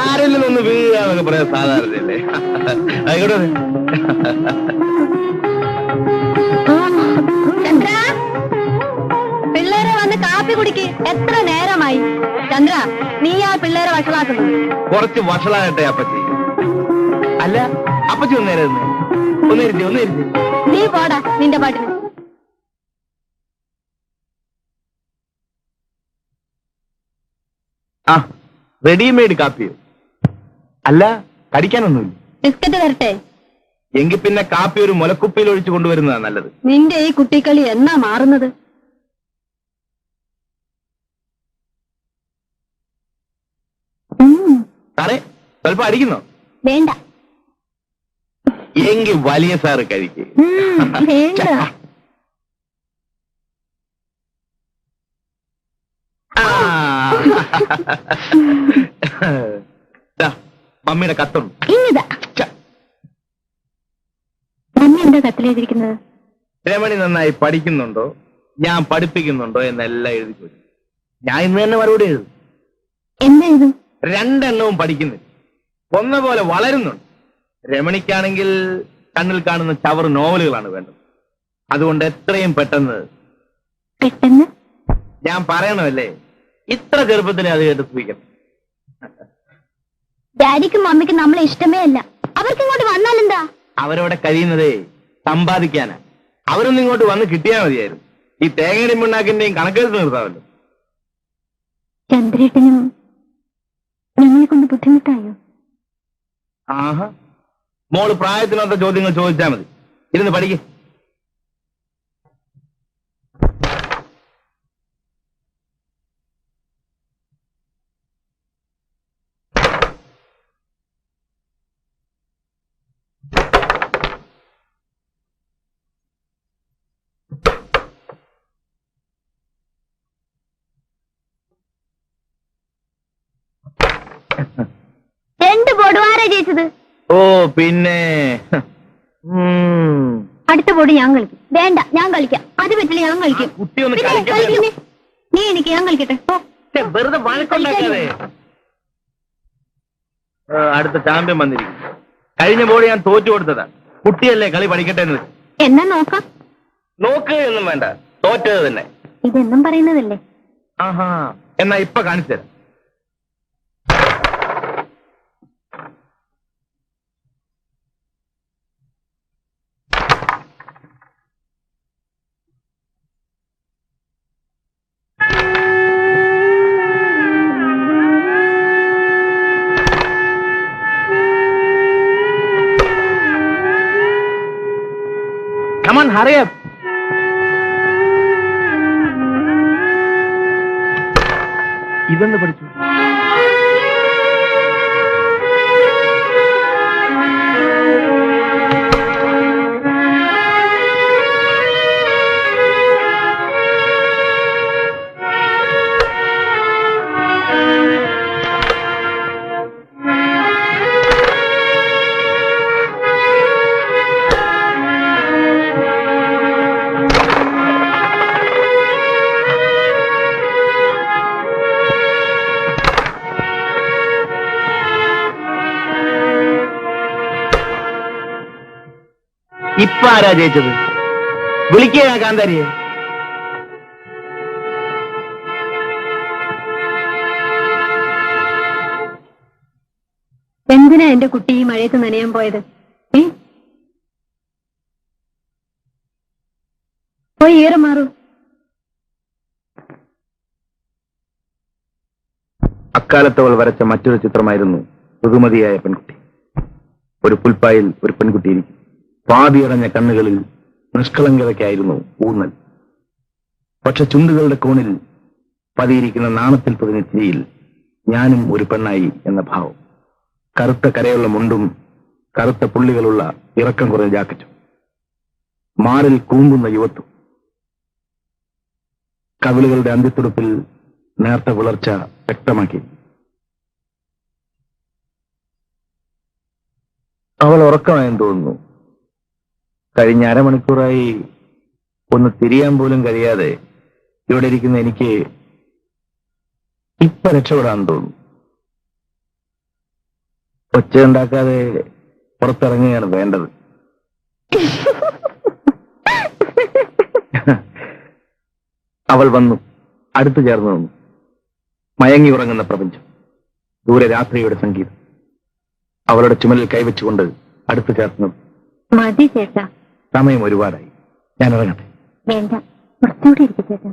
ആരിൽ നിന്ന് വീഴാന്നൊക്കെ പറയാൻ സാധാരണയല്ലേ? ആയിക്കോട്ടെ. പിള്ളേരെ വന്ന് കാപ്പി കുടിക്ക്. എത്ര നേരമായി? ചന്ദ്ര, നീ ആ പിള്ളേരെ വഷളാക്കുന്നത്. കുറച്ച് വഷളാകട്ടെ അപ്പച്ചി. അല്ല, അപ്പച്ചി ഒന്നേരുന്നേ. നീ പോടാ നിന്റെ പാട്ടിന്. ആ, റെഡിമെയ്ഡ് കാപ്പിയോ? അല്ല, കടിക്കാനൊന്നുമില്ല. ബിസ്ക്കറ്റ് തരട്ടെ? എങ്കിൽ പിന്നെ കാപ്പി ഒരു മുലക്കുപ്പിയിൽ ഒഴിച്ചു കൊണ്ടുവരുന്നതാ നല്ലത്. നിന്റെ ഈ കുട്ടിക്കളി എന്നാ മാറുന്നത്? സാറേ, സ്വല്പം അടിക്കുന്നോ? വേണ്ട. എങ്കിൽ വലിയ സാറ് കഴിക്കേ. വേണ്ട. മമ്മിയുടെ കത്തുണ്ട്. മമ്മി എന്താ കത്തിലെഴുതിയിരിക്കുന്നത്? രമണി നന്നായി പഠിക്കുന്നുണ്ടോ, ഞാൻ പഠിപ്പിക്കുന്നുണ്ടോ എന്നെല്ലാം എഴുതി ചോദിച്ചു. ഞാൻ ഇന്ന് തന്നെ മറുപടി എഴുതും. എന്തെഴുതും? 2 എണ്ണവും പഠിക്കുന്നില്ല, ഒന്ന പോലെ വളരുന്നുണ്ട്. രമണിക്കാണെങ്കിൽ കണ്ണിൽ കാണുന്ന ചവറ് നോവലുകളാണ് വേണ്ടത്. അതുകൊണ്ട് എത്രയും പെട്ടെന്ന് ഞാൻ പറയണമല്ലേ, ഇത്ര ചെറുപ്പത്തിന് അത് കേട്ട് സൂക്ഷിക്കണം. ഡാഡിക്കും മമ്മിക്കും നമ്മളെ ഇഷ്ടമേ അല്ല. അവർക്ക് ഇങ്ങോട്ട് വന്നാലെന്താ? അവരവിടെ കഴിയുന്നതേ സമ്പാദിക്കാനാ. അവരൊന്നും ഇങ്ങോട്ട് വന്ന് കിട്ടിയാൽ മതിയായിരുന്നു. ഈ തേങ്ങയുടെയും പിണ്ണാക്കിന്റെയും കണക്കെടുത്ത് നിർത്താമല്ലോ. ചന്ദ്രേട്ടനും ഞങ്ങളെ കൊണ്ട് ബുദ്ധിമുട്ടായോ? ആഹാ, മോള് പ്രായത്തിനൊത്ത ചോദ്യങ്ങൾ ചോദിച്ചാൽ മതി. ഇരുന്ന് പഠിക്കേ. ജയിച്ചത്? ഓ പിന്നെ അടുത്ത ബോർഡ് ഞാൻ കളിക്കും. വേണ്ട, ഞാൻ കളിക്കാം. അത് പറ്റില്ല, ഞാൻ കളിക്കും. നീ എനിക്ക്, ഞാൻ കളിക്കട്ടെ. വെറുതെ വഴക്കുണ്ടാക്കാതെ. അടുത്ത ചാമ്പ്യൻ വന്നിരിക്കും. കഴിഞ്ഞ ബോർഡ് ഞാൻ തോറ്റു കൊടുത്തതാ. കുട്ടിയല്ലേ, കളി പഠിക്കട്ടെ എന്ന്. എന്നാ നോക്കാം. നോക്കുക എന്നും വേണ്ട, തോറ്റത് തന്നെ. ഇതെന്നും പറയുന്നതല്ലേ? ആഹാ, എന്നാ ഇപ്പൊ കാണിച്ചു തരാം. Come on, hurry up. ഇതെന്ന് പഠിച്ചു. ഇപ്പൊ ആരാ ജയിച്ചത്? വിളിക്കുക കാന്താരിയെ. എന്തിനാ എന്റെ കുട്ടി ഈ മഴയത്ത് നനയാൻ പോയത്? പോയി ഏറെ മാറൂ. അക്കാലത്തവൾ വരച്ച മറ്റൊരു ചിത്രമായിരുന്നു ഋതുമതിയായ പെൺകുട്ടി. ഒരു പുൽപ്പായിൽ ഒരു പെൺകുട്ടി ഇരിക്കും. പാതിയടഞ്ഞ കണ്ണുകളിൽ നിഷ്കളങ്കതയ്ക്കായിരുന്നു ഊന്നൽ. പക്ഷെ ചുണ്ടുകളുടെ കോണിൽ പതിയിരിക്കുന്ന നാണത്തിൽ പൊതിഞ്ഞ ചിരിയിൽ ഞാനും ഒരു പെണ്ണായി എന്ന ഭാവം. കറുത്ത കരയുള്ള മുണ്ടും കറുത്ത പുള്ളികളുള്ള ഇറക്കം കുറഞ്ഞ ജാക്കറ്റും, മാറിൽ കൂമ്പുന്ന യുവത്വം, കവിളുകളുടെ അന്ത്യത്തുടുപ്പിൽ നേർത്ത വിളർച്ച വ്യക്തമാക്കി. അവൾ ഉറക്കമായെന്ന് തോന്നുന്നു. കഴിഞ്ഞ അരമണിക്കൂറായി ഒന്ന് തിരിയാൻ പോലും കഴിയാതെ ഇവിടെ ഇരിക്കുന്ന എനിക്ക് ഇപ്പൊ രക്ഷപ്പെടാൻ തോന്നുന്നു. ഒച്ച ഉണ്ടാക്കാതെ പുറത്തിറങ്ങുകയാണ് വേണ്ടത്. അവൾ വന്നു, അടുത്തു ചേർന്ന് നിന്നു. മയങ്ങി ഉറങ്ങുന്ന പ്രപഞ്ചം, ദൂരെ രാത്രിയുടെ സംഗീതം. അവളുടെ ചുമലിൽ കൈവച്ചുകൊണ്ട് അടുത്തു ചേർന്നത്. മതി ചേട്ടാ, സമയം ഒരുപാടായി, ഞാൻ ഇറങ്ങട്ടെ. വേണ്ട, കുറച്ചുകൂടി ഇരിക്കും ചേട്ടാ.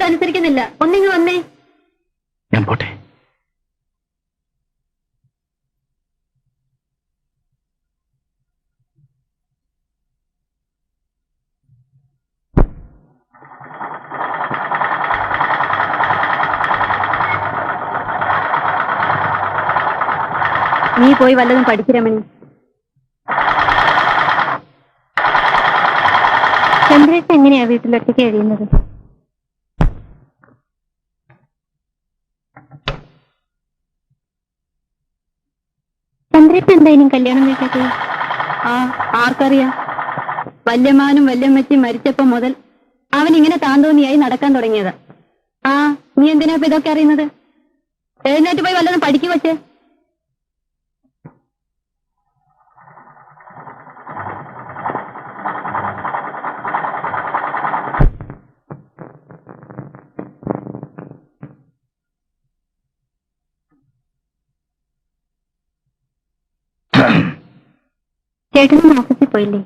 അനുസരിക്കുന്നില്ല, ഒന്നിങ്ങ് വന്നേ. ഞാൻ പോട്ടെ. നീ പോയി വല്ലതും പഠിക്ക് രമണി. ചന്ദ്രേട്ടൻ എങ്ങനെയാ വീട്ടിലൊറ്റയ്ക്ക് കഴിയുന്നത്? ചന്ദ്രേട്ടൻ എന്താ ഇനിയും കല്യാണം കഴിക്കാത്തത്? ആ, ആർക്കറിയാം. വല്യമാനും വല്യമ്മച്ചും മരിച്ചപ്പോ മുതൽ അവൻ ഇങ്ങനെ താന്തോന്നിയായി നടക്കാൻ തുടങ്ങിയത്. ആ, നീ എന്തിനാ ഇപ്പൊ ഇതൊക്കെ അറിയുന്നത്? എഴുന്നേറ്റ് പോയി വല്ലതും പഠിക്കു വച്ചേ. ചേട്ടനും ഓഫീസിൽ പോയില്ലേ?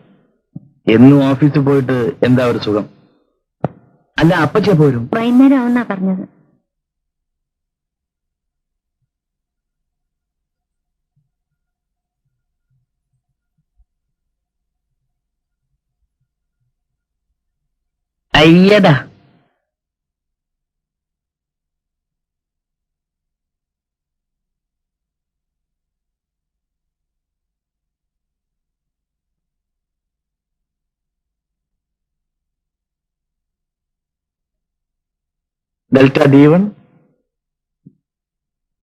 എന്നും ഓഫീസിൽ പോയിട്ട് എന്താ ഒരു സുഖം? അല്ല, അപ്പച്ചേ പോരും. വൈകുന്നേരം ആവുന്നാ പറഞ്ഞത്. അയ്യടാ, ഡെൽറ്റ D1